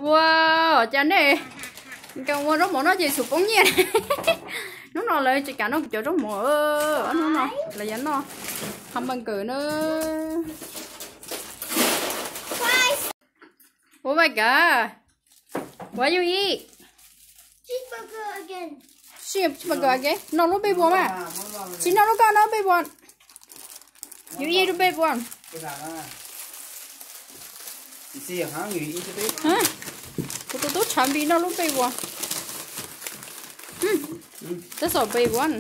Wow, cho này cái mua nó mỏ nó chỉ sụp bóng nhiên. Nó lấy chỉ cả nó chỗ nó mỏ nó là dẫn nó không bằng cử nữa. Oh my god, what you eat? Cheeseburger again. Cheeseburger again? No, no baby one. Chị nó con nó baby one. You eat the baby one. You see a hungry, you eat a bit. Hả? Tôi chán bị nó lúc baby one. That's all baby one.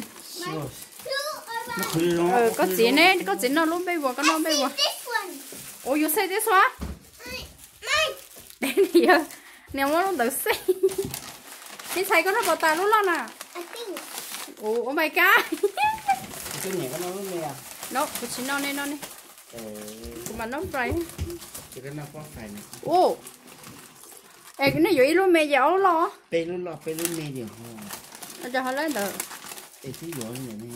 Có chuyện nè, có chuyện nó lúc baby one, có nó baby one. Oh, you say this one? Đây nè, nè nó tự say. Đi xài con nó vào tay lúc lo nè. Oh my god. Cái này có nó luôn nè. No, cái chuyện nó nè. Mà nó phải. Cái nó có phải này. Oh. Ê, cái này vậy luôn mẹ dạo lo. Pe luôn mê điều hồ. Nó cho họ lấy được. Ê, thứ dỗ này nè.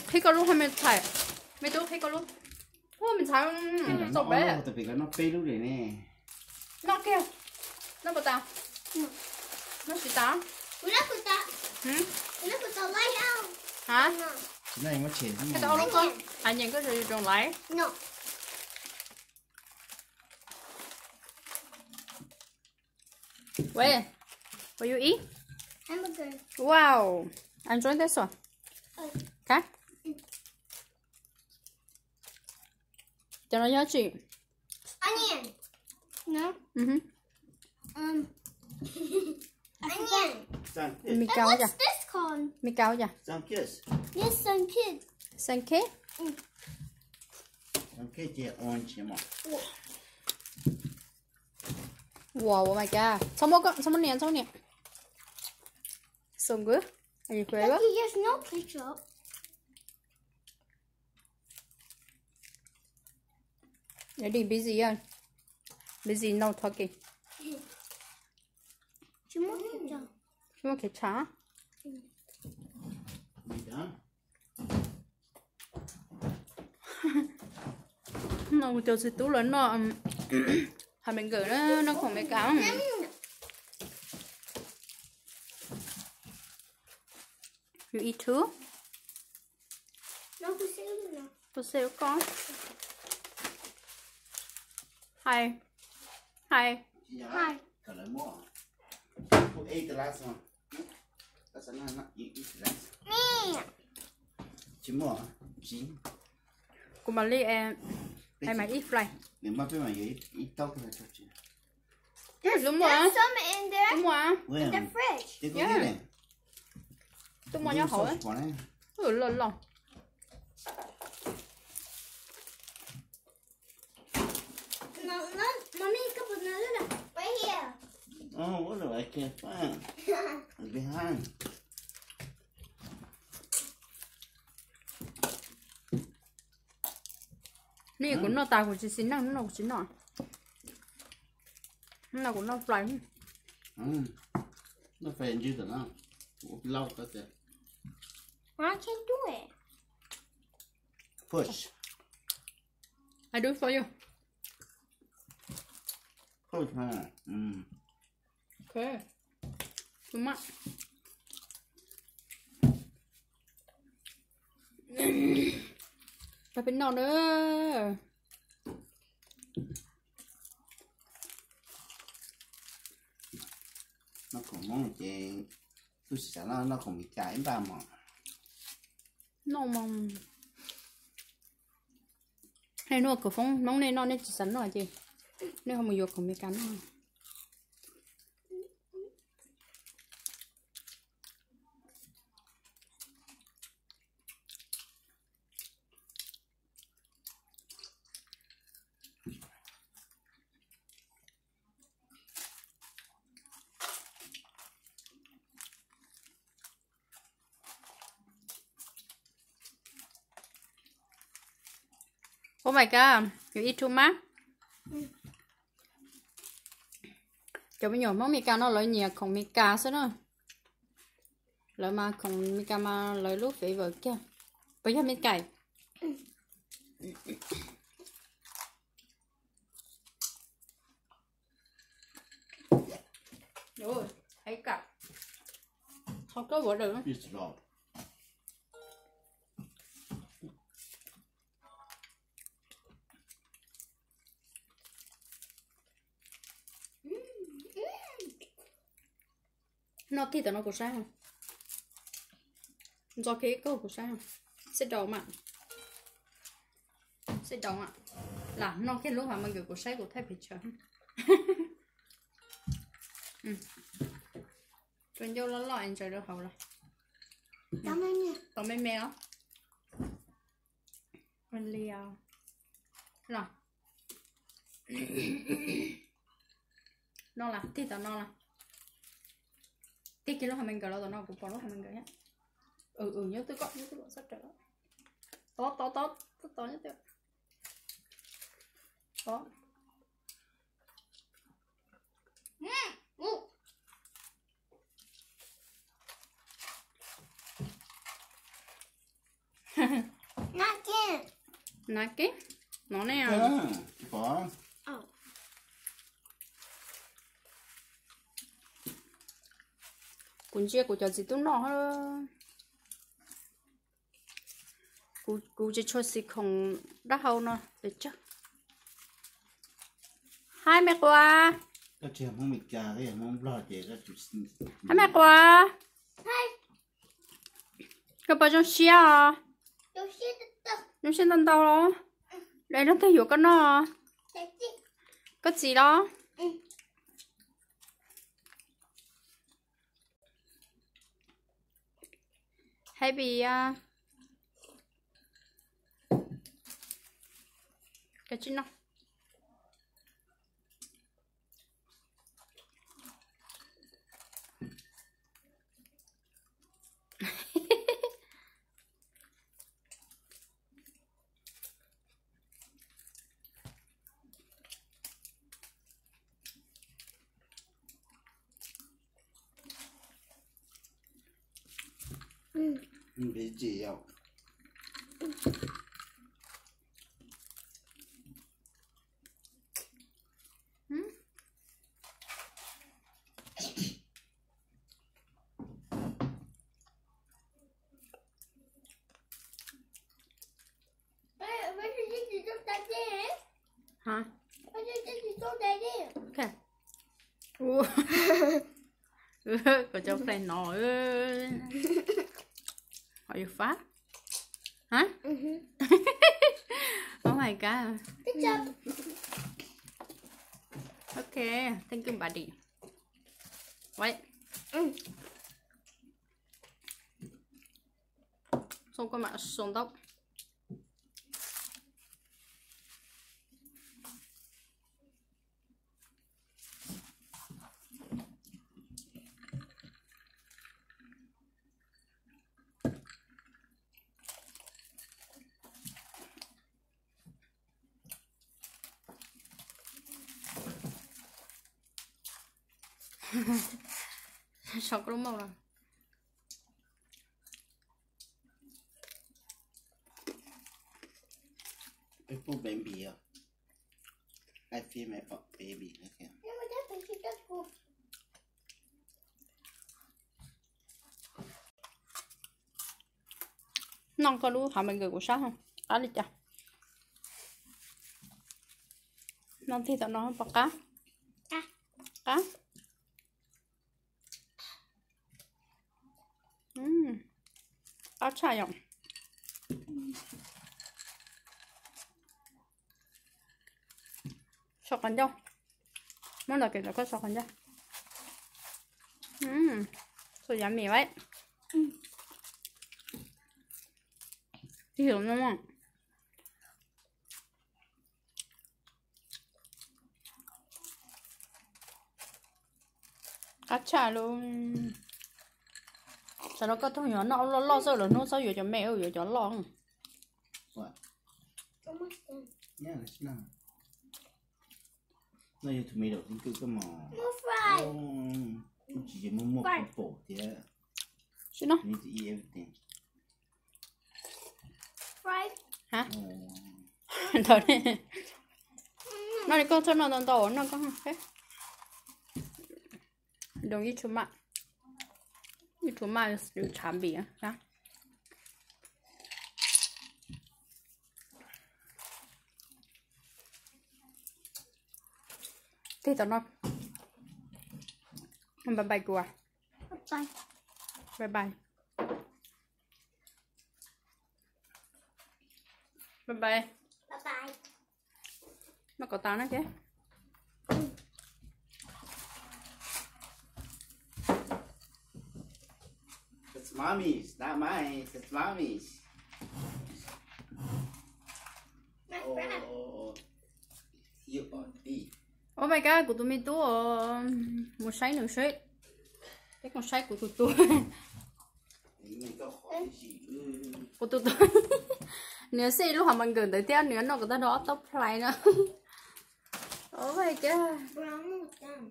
Khi có lúc hay mình xài. Mẹ tôi khi có lúc. Ô, mình xài sọc bé à. Tại vì nó pe luôn này nè. Nó kêu. Nó bật tao. Nó chỉ tao. Hả? Cái này nó chén thế Cái này. tao lúc con. Anh nhìn có gì trồng lấy. No. Wait. What you eat? Hamburger. Wow. Enjoy this one. Okay. Cho nó nhớ chị. Onion. No. Onion. Mì And cao what's chưa? this called? Mì cao chưa? Some kiss. Yes, some kid. Sankê. Some kiss chỉ orange mà. Wow, oh my god. Someone nè. So good. Are you craving? Lucky, there's no ketchup. You're busy, yeah. Busy, no talking. Do you want ketchup? You want ketchup? Đó. Nó cho sự tú lớn nó. Hai mình gửi nó không mấy cáo. You eat too? No, for sale, no. For sale con. Hi. Hi. Cả lời mua. Put 8 the last one. That's not you eat the last. Me. Chỉ mua chín. Cô mà đi em mà ít fly. Nếu mà phải ít tóc thì sao chứ? Đúng rồi. There's some in there. Đúng rồi. In the fridge. Thế có cái này. Đúng rồi, nhau hỏi. Lần. No, mommy, couple another. Right here. Oh, what do I can't find? It's behind. Nè của nó tài của chị xin nó của chị nó. Nó của nó fly. Nó phải như thế nào? Lâu có thể. I can't do it. Push. I do it for you. Push ha. Okay. Đúng ạ. Phải bên nào nữa. Nó còn món chị tôi sẽ nó còn bị chảy ba mà. Nó mong. Hay nó cửa phong nóng nên nó nên chỉ sẵn rồi chị. Nếu không mà vô còn bị cắn thôi. Oh my god, you eat too much? Cho bây giờ món mì ca nó lợi nhiều còn mì ca sao nữa? Lợi mà còn mì ca mà lợi lúc vậy vợ kia. Bây giờ mì cay. Ôi, thấy cả. Không có bỏ được. It's raw. Nó thịt nó có sao không? Do cái câu của sao không? Sẽ đầu mà. Sẽ đầu ạ. Là nó cái lúc mà mình gửi của sai của thay phải chờ. Còn vô nó anh chờ được hậu rồi. Tao mới nha. Tao mới mèo. Mình liều. Rồi. Nó là thịt nó là. Tí cái lúc mà mình gửi nó cũng có lúc mà mình gửi nhé. Nhớ tôi gọi sắp trở đó. Tốt nhất được. Tốt. Naki. Nó nè. Bỏ. Cuốn chia của cho gì tôi nó hơn. Cú chỉ cho xì không đắt hơn nó để chứ. Hai mẹ qua. Cái chuyện không bị cha cái không lo chuyện cái chuyện. Hai mẹ qua. Hai. Cái bao nhiêu xia à? Đâu xia đâu. Nó xia tận đâu đó. Đây nó thấy cái nó. Cái gì đó? Hay bị cái chuyện nó. Bị gì không? Hả? Ok. Có cho friend nói hỏi you fast? Hả? Oh my god. Good job. Okay, thank you buddy. Wait. Xong con mạng xuống tóc. Sọc đúng không nào? Cái phụ baby à? I feel my baby này kìa. Nhưng mà chắc phải chịu đất của. Non có đủ hả mình gửi của sao không? Đó đi chà. Non thì tao nói bọc cá. Cá. Cá chai không? Sọc ăn đâu? Món đặc biệt là có sọc ăn đâu? So yummy, right? Hiểu đúng không? Cá chai luôn. Sao nó có thông nhỏ nó lo sao là nó sao vừa cho mẹ vừa cho lo không? What? Almost done. Yeah, it's not. No, your tomato, think you come on. More fry. Oh, chỉ một bộ thì Xin nó. you need to eat everything. Fry. Hả? Oh. Thôi đi. Nó đi con cho nó đòn nó con. đồng ý chú mạng được chạm bị á. Thế tao nó bye bye cô à. Bye. Bye bye. Bye bye. Bye bye. Nó có tao nữa kìa. It's mommy's, not mine. It's mommy's. Oh, you on me. Oh my god, của tụi mình tú một sấy nửa sấy. Cái con sấy của tụi tôi. Của tụi tôi. Nếu xí lúc họ mình gần tới theo nữa nó có ta đó tóc lại nữa. Oh my god. Brown một trăm.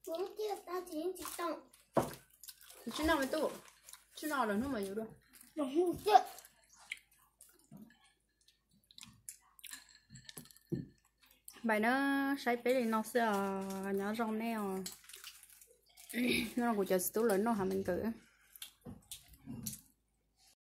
Bốn kia tao chỉ tông. Chứ nào mới tú. Chứ nào là nó mà được. Đúng chưa? Bài nó sấy bé thì nó sẽ nhỏ rong nè. Nó của chờ tú lớn nó hả mình cử.